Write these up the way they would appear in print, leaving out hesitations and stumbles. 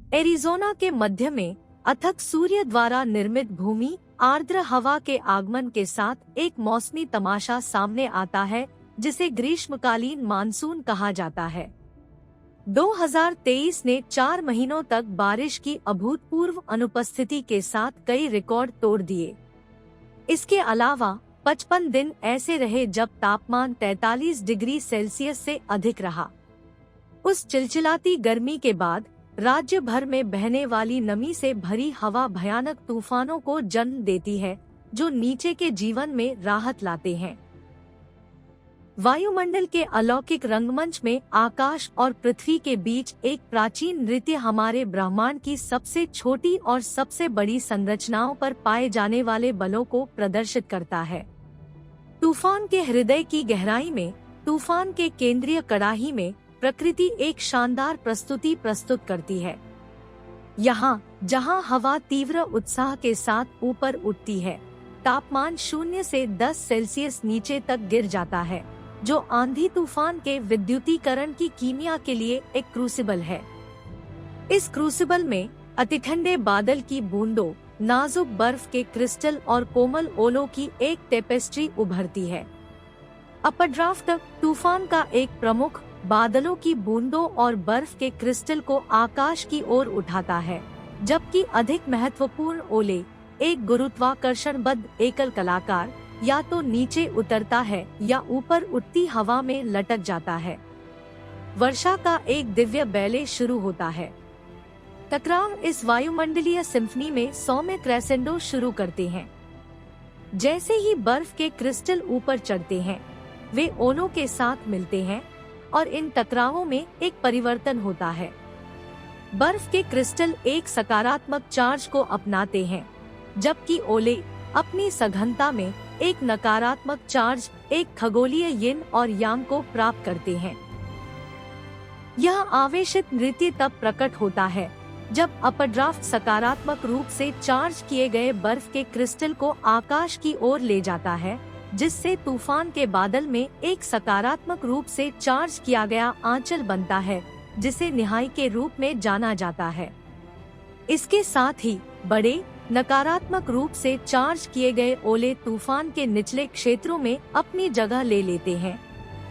Arizona के मध्य में अथक सूर्य द्वारा निर्मित भूमि आर्द्र हवा के आगमन के साथ एक मौसमी तमाशा सामने आता है जिसे ग्रीष्मकालीन मानसून कहा जाता है। 2023 ने 4 महीनों तक बारिश की अभूतपूर्व अनुपस्थिति के साथ कई रिकॉर्ड तोड़ दिए। इसके अलावा 55 दिन ऐसे रहे जब तापमान 43 डिग्री सेल्सियस से अधिक रहा। उस चिलचिलाती गर्मी के बाद राज्य भर में बहने वाली नमी से भरी हवा भयानक तूफानों को जन्म देती है, जो नीचे के जीवन में राहत लाते हैं। वायुमंडल के अलौकिक रंगमंच में आकाश और पृथ्वी के बीच एक प्राचीन नृत्य हमारे ब्रह्मांड की सबसे छोटी और सबसे बड़ी संरचनाओं पर पाए जाने वाले बलों को प्रदर्शित करता है। तूफान के हृदय की गहराई में, तूफान के केंद्रीय कड़ाही में प्रकृति एक शानदार प्रस्तुति प्रस्तुत करती है। यहाँ जहाँ हवा तीव्र उत्साह के साथ ऊपर उठती है, तापमान 0 से 10 सेल्सियस नीचे तक गिर जाता है, जो आंधी तूफान के विद्युतीकरण की कीमिया के लिए एक क्रूसिबल है। इस क्रूसिबल में अति ठंडे बादल की बूंदों, नाजुक बर्फ के क्रिस्टल और कोमल ओलों की एक टेपेस्ट्री उभरती है। अपड्राफ्ट तूफान का एक प्रमुख बादलों की बूंदों और बर्फ के क्रिस्टल को आकाश की ओर उठाता है, जबकि अधिक महत्वपूर्ण ओले एक गुरुत्वाकर्षणबद्ध एकल कलाकार या तो नीचे उतरता है या ऊपर उठती हवा में लटक जाता है। वर्षा का एक दिव्य बैले शुरू होता है। टकराव इस वायुमंडलीय सिम्फनी में सौम्य क्रेसेंडो शुरू करते हैं। जैसे ही बर्फ के क्रिस्टल ऊपर चढ़ते हैं, वे ओलों के साथ मिलते हैं और इन टकरावों में एक परिवर्तन होता है। बर्फ के क्रिस्टल एक सकारात्मक चार्ज को अपनाते हैं, जबकि ओले अपनी सघनता में एक नकारात्मक चार्ज, एक खगोलीय यिन और यांग को प्राप्त करते हैं। यह आवेशित नृत्य तब प्रकट होता है जब अपड्राफ्ट सकारात्मक रूप से चार्ज किए गए बर्फ के क्रिस्टल को आकाश की ओर ले जाता है, जिससे तूफान के बादल में एक सकारात्मक रूप से चार्ज किया गया आंचल बनता है, जिसे निहाई के रूप में जाना जाता है। इसके साथ ही बड़े नकारात्मक रूप से चार्ज किए गए ओले तूफान के निचले क्षेत्रों में अपनी जगह ले लेते हैं,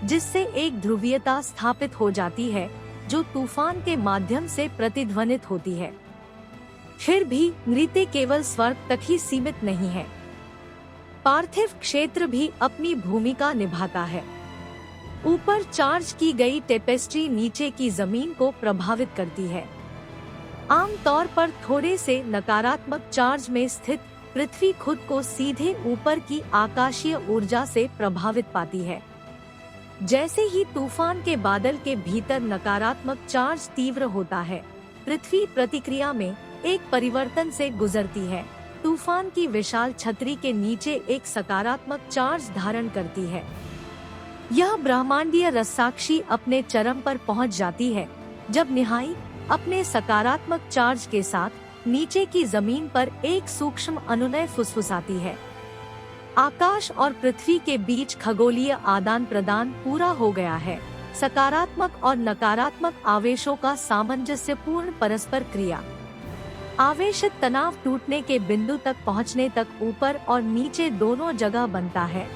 जिससे एक ध्रुवीयता स्थापित हो जाती है जो तूफान के माध्यम से प्रतिध्वनित होती है। फिर भी नृत्य केवल स्वर्ग तक ही सीमित नहीं है। पार्थिव क्षेत्र भी अपनी भूमिका निभाता है। ऊपर चार्ज की गई टेपेस्ट्री नीचे की जमीन को प्रभावित करती है। आम तौर पर थोड़े से नकारात्मक चार्ज में स्थित पृथ्वी खुद को सीधे ऊपर की आकाशीय ऊर्जा से प्रभावित पाती है। जैसे ही तूफान के बादल के भीतर नकारात्मक चार्ज तीव्र होता है, पृथ्वी प्रतिक्रिया में एक परिवर्तन से गुजरती है। तूफान की विशाल छतरी के नीचे एक सकारात्मक चार्ज धारण करती है। यह ब्रह्मांडीय रस्साकशी अपने चरम पर पहुंच जाती है जब निहाई अपने सकारात्मक चार्ज के साथ नीचे की जमीन पर एक सूक्ष्म अनुनय फुसफुसाती है। आकाश और पृथ्वी के बीच खगोलीय आदान प्रदान पूरा हो गया है। सकारात्मक और नकारात्मक आवेशों का सामंजस्यपूर्ण परस्पर क्रिया आवेशित तनाव टूटने के बिंदु तक पहुंचने तक ऊपर और नीचे दोनों जगह बनता है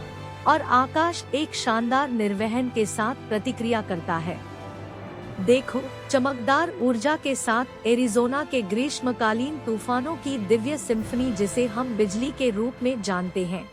और आकाश एक शानदार निर्वहन के साथ प्रतिक्रिया करता है। देखो, चमकदार ऊर्जा के साथ एरिज़ोना के ग्रीष्मकालीन तूफानों की दिव्य सिम्फनी जिसे हम बिजली के रूप में जानते हैं।